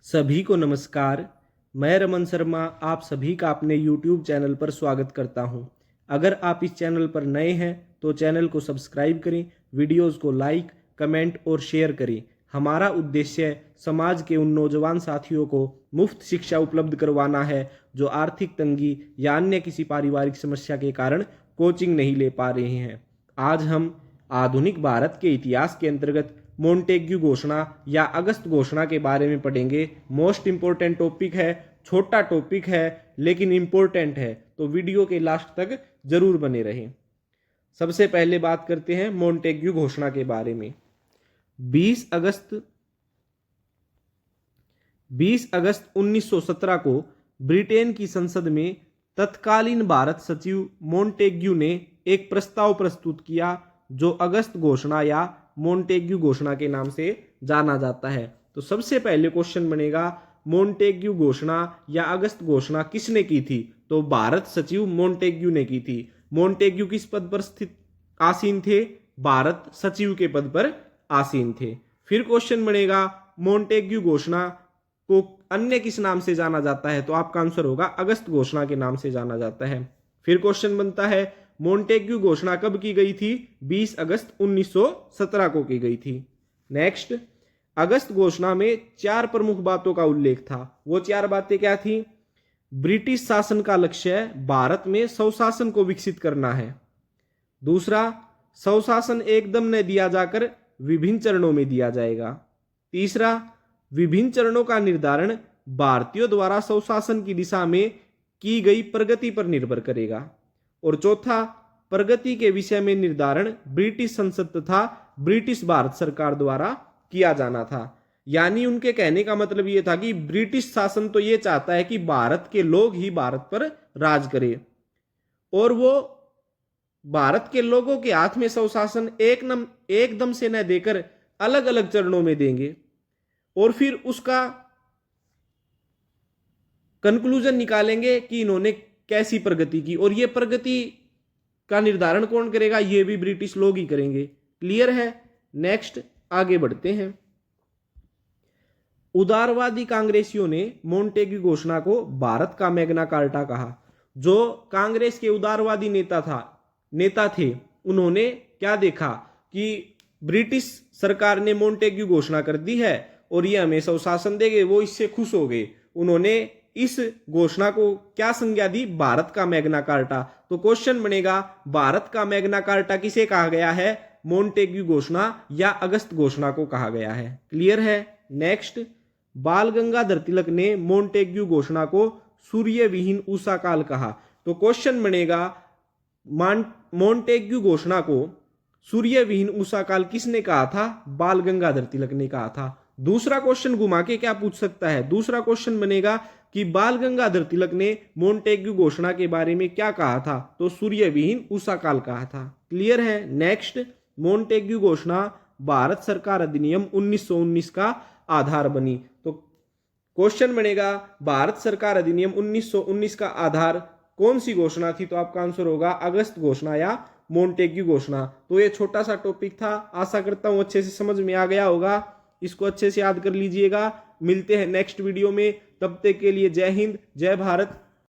सभी को नमस्कार। मैं रमन शर्मा आप सभी का अपने YouTube चैनल पर स्वागत करता हूं। अगर आप इस चैनल पर नए हैं तो चैनल को सब्सक्राइब करें, वीडियोस को लाइक, कमेंट और शेयर करें। हमारा उद्देश्य समाज के उन नौजवान साथियों को मुफ्त शिक्षा उपलब्ध करवाना है जो आर्थिक तंगी या अन्य किसी पारिवारिक समस्या के कारण कोचिंग नहीं ले पा रहे हैं। आज हम आधुनिक भारत के इतिहास के अंतर्गत मोंटेग्यू घोषणा या अगस्त घोषणा के बारे में पढ़ेंगे। मोस्ट इंपोर्टेंट टॉपिक है, छोटा टॉपिक है लेकिन इंपॉर्टेंट है, तो वीडियो के लास्ट तक जरूर बने रहें। सबसे पहले बात करते हैं मोंटेग्यू घोषणा के बारे में। 20 अगस्त 1917 को ब्रिटेन की संसद में तत्कालीन भारत सचिव मोंटेग्यू ने एक प्रस्ताव प्रस्तुत किया जो अगस्त घोषणा या मोंटेग्यू घोषणा के नाम से जाना जाता है। तो सबसे पहले क्वेश्चन बनेगा, मोंटेग्यू घोषणा या अगस्त घोषणा किसने की थी? तो भारत सचिव मोंटेग्यू ने की थी। मोंटेग्यू किस पद पर स्थित आसीन थे? भारत सचिव के पद पर आसीन थे। फिर क्वेश्चन बनेगा, मोंटेग्यू घोषणा को अन्य किस नाम से जाना जाता है? तो आपका आंसर होगा अगस्त घोषणा के नाम से जाना जाता है। फिर क्वेश्चन बनता है, मोंटेग्यू घोषणा कब की गई थी? 20 अगस्त 1917 को की गई थी। नेक्स्ट, अगस्त घोषणा में 4 प्रमुख बातों का उल्लेख था। वो 4 बातें क्या थी? ब्रिटिश शासन का लक्ष्य भारत में स्वशासन को विकसित करना है। दूसरा, स्वशासन एकदम न दिया जाकर विभिन्न चरणों में दिया जाएगा। तीसरा, विभिन्न चरणों का निर्धारण भारतीयों द्वारा स्वशासन की दिशा में की गई प्रगति पर निर्भर करेगा। और चौथा, प्रगति के विषय में निर्धारण ब्रिटिश संसद तथा ब्रिटिश भारत सरकार द्वारा किया जाना था। यानी उनके कहने का मतलब यह था कि ब्रिटिश शासन तो यह चाहता है कि भारत के लोग ही भारत पर राज करें और वो भारत के लोगों के हाथ में स्वशासन एकदम से न देकर अलग अलग चरणों में देंगे और फिर उसका कंक्लूजन निकालेंगे कि इन्होंने कैसी प्रगति की, और ये प्रगति का निर्धारण कौन करेगा? ये भी ब्रिटिश लोग ही करेंगे। क्लियर है? नेक्स्ट आगे बढ़ते हैं। उदारवादी कांग्रेसियों ने मोंटेग्यू घोषणा को भारत का मैग्ना कार्टा कहा। जो कांग्रेस के उदारवादी नेता थे उन्होंने क्या देखा कि ब्रिटिश सरकार ने मोंटेग्यू घोषणा कर दी है और ये हमें स्वशासन देंगे, वो इससे खुश हो गए। उन्होंने इस घोषणा को क्या संज्ञा दी? भारत का मैग्ना कार्टा। तो क्वेश्चन बनेगा, भारत का मैग्ना कार्टा किसे कहा गया है? मोंटेग्यू घोषणा या अगस्त घोषणा को कहा गया है। क्लियर है? नेक्स्ट, बाल गंगाधर तिलक ने मोंटेग्यू घोषणा को सूर्य विहीन उषा काल कहा। तो क्वेश्चन बनेगा, मोंटेग्यू घोषणा को सूर्य विहीन उषा काल किसने कहा था? बाल गंगाधर तिलक ने कहा था। दूसरा क्वेश्चन घुमा के क्या पूछ सकता है? दूसरा क्वेश्चन बनेगा कि बाल गंगाधर तिलक ने मोंटेग्यू घोषणा के बारे में क्या कहा था? तो सूर्य विहीन उषा काल कहा था। क्लियर है? नेक्स्ट, मोंटेग्यू घोषणा भारत सरकार अधिनियम 1919 का आधार बनी। तो क्वेश्चन बनेगा, भारत सरकार अधिनियम 1919 का आधार कौन सी घोषणा थी? तो आपका आंसर होगा अगस्त घोषणा या मोंटेग्यू घोषणा। तो ये छोटा सा टॉपिक था, आशा करता हूं अच्छे से समझ में आ गया होगा। इसको अच्छे से याद कर लीजिएगा। मिलते हैं नेक्स्ट वीडियो में, तब तक के लिए जय हिंद, जय भारत,